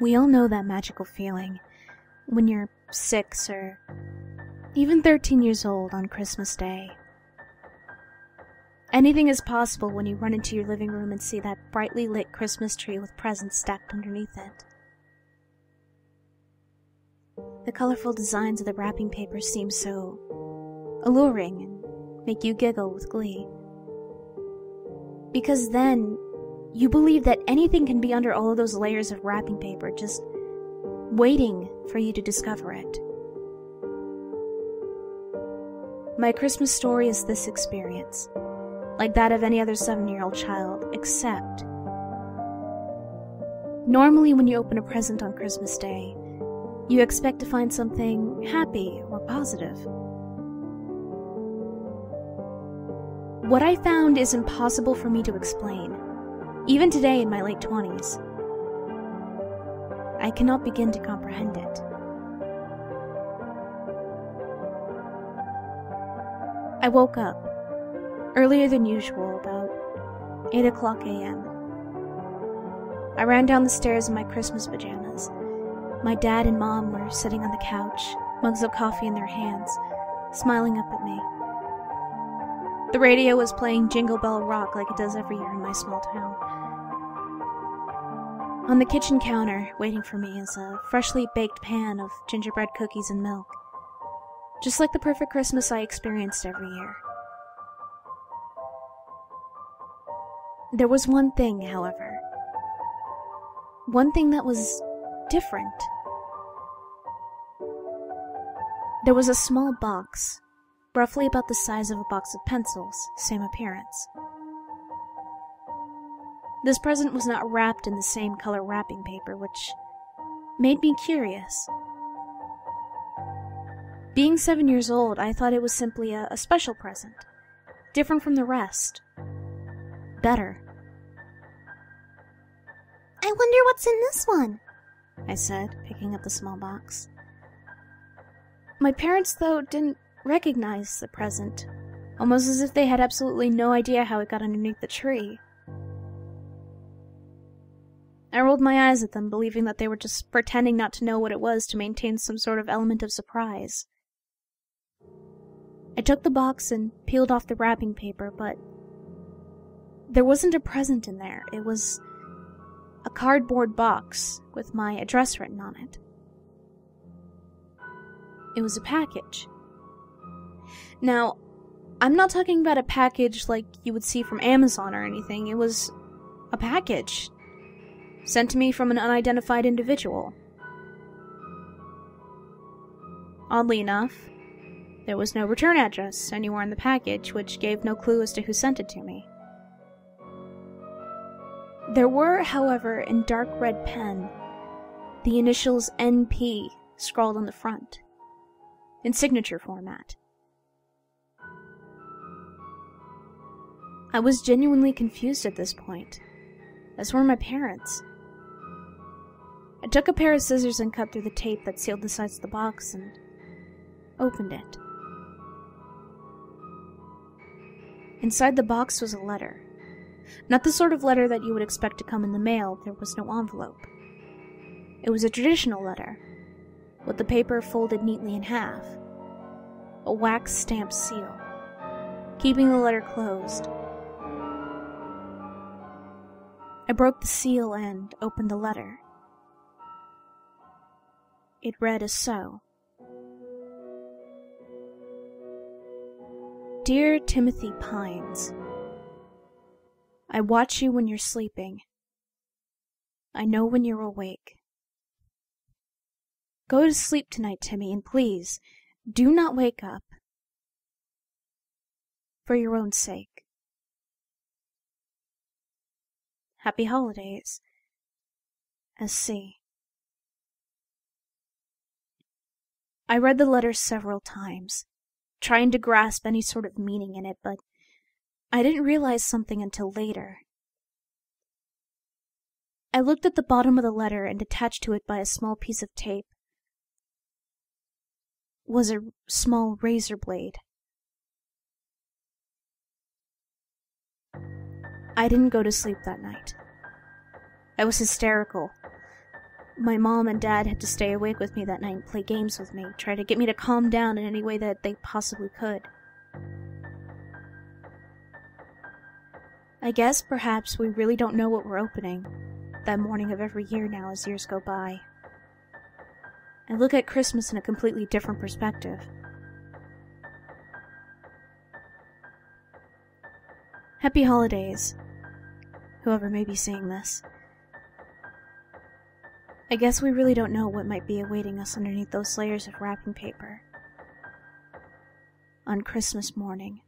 We all know that magical feeling when you're 6 or even 13 years old on Christmas Day. Anything is possible when you run into your living room and see that brightly lit Christmas tree with presents stacked underneath it. The colorful designs of the wrapping paper seem so alluring and make you giggle with glee. Because then, you believe that anything can be under all of those layers of wrapping paper, just waiting for you to discover it. My Christmas story is this experience, like that of any other 7-year-old child, except normally when you open a present on Christmas Day, you expect to find something happy or positive. What I found is impossible for me to explain, even today in my late 20s. I cannot begin to comprehend it. I woke up, earlier than usual, about 8 o'clock a.m. I ran down the stairs in my Christmas pajamas. My dad and mom were sitting on the couch, mugs of coffee in their hands, smiling up at me. The radio was playing Jingle Bell Rock like it does every year in my small town. On the kitchen counter, waiting for me, is a freshly baked pan of gingerbread cookies and milk, just like the perfect Christmas I experienced every year. There was one thing, however. One thing that was different. There was a small box, roughly about the size of a box of pencils, same appearance. This present was not wrapped in the same color wrapping paper, which made me curious. Being 7 years old, I thought it was simply a special present, different from the rest. Better. I wonder what's in this one, I said, picking up the small box. My parents, though, didn't recognize the present, almost as if they had absolutely no idea how it got underneath the tree. I rolled my eyes at them, believing that they were just pretending not to know what it was to maintain some sort of element of surprise. I took the box and peeled off the wrapping paper, but there wasn't a present in there. It was a cardboard box with my address written on it. It was a package. Now, I'm not talking about a package like you would see from Amazon or anything. It was a package sent to me from an unidentified individual. Oddly enough, there was no return address anywhere in the package, which gave no clue as to who sent it to me. There were, however, in dark red pen, the initials NP scrawled on the front, in signature format. I was genuinely confused at this point, as were my parents. I took a pair of scissors and cut through the tape that sealed the sides of the box and opened it. Inside the box was a letter. Not the sort of letter that you would expect to come in the mail. There was no envelope. It was a traditional letter, with the paper folded neatly in half. A wax-stamped seal, keeping the letter closed. I broke the seal and opened the letter. It read as so. Dear Timothy Pines, I watch you when you're sleeping. I know when you're awake. Go to sleep tonight, Timmy, and please, do not wake up. For your own sake. Happy holidays. S.C. I read the letter several times, trying to grasp any sort of meaning in it, but I didn't realize something until later. I looked at the bottom of the letter, and attached to it by a small piece of tape was a small razor blade. I didn't go to sleep that night. I was hysterical. My mom and dad had to stay awake with me that night and play games with me, try to get me to calm down in any way that they possibly could. I guess perhaps we really don't know what we're opening that morning of every year now as years go by. I look at Christmas in a completely different perspective. Happy holidays, whoever may be seeing this. I guess we really don't know what might be awaiting us underneath those layers of wrapping paper on Christmas morning.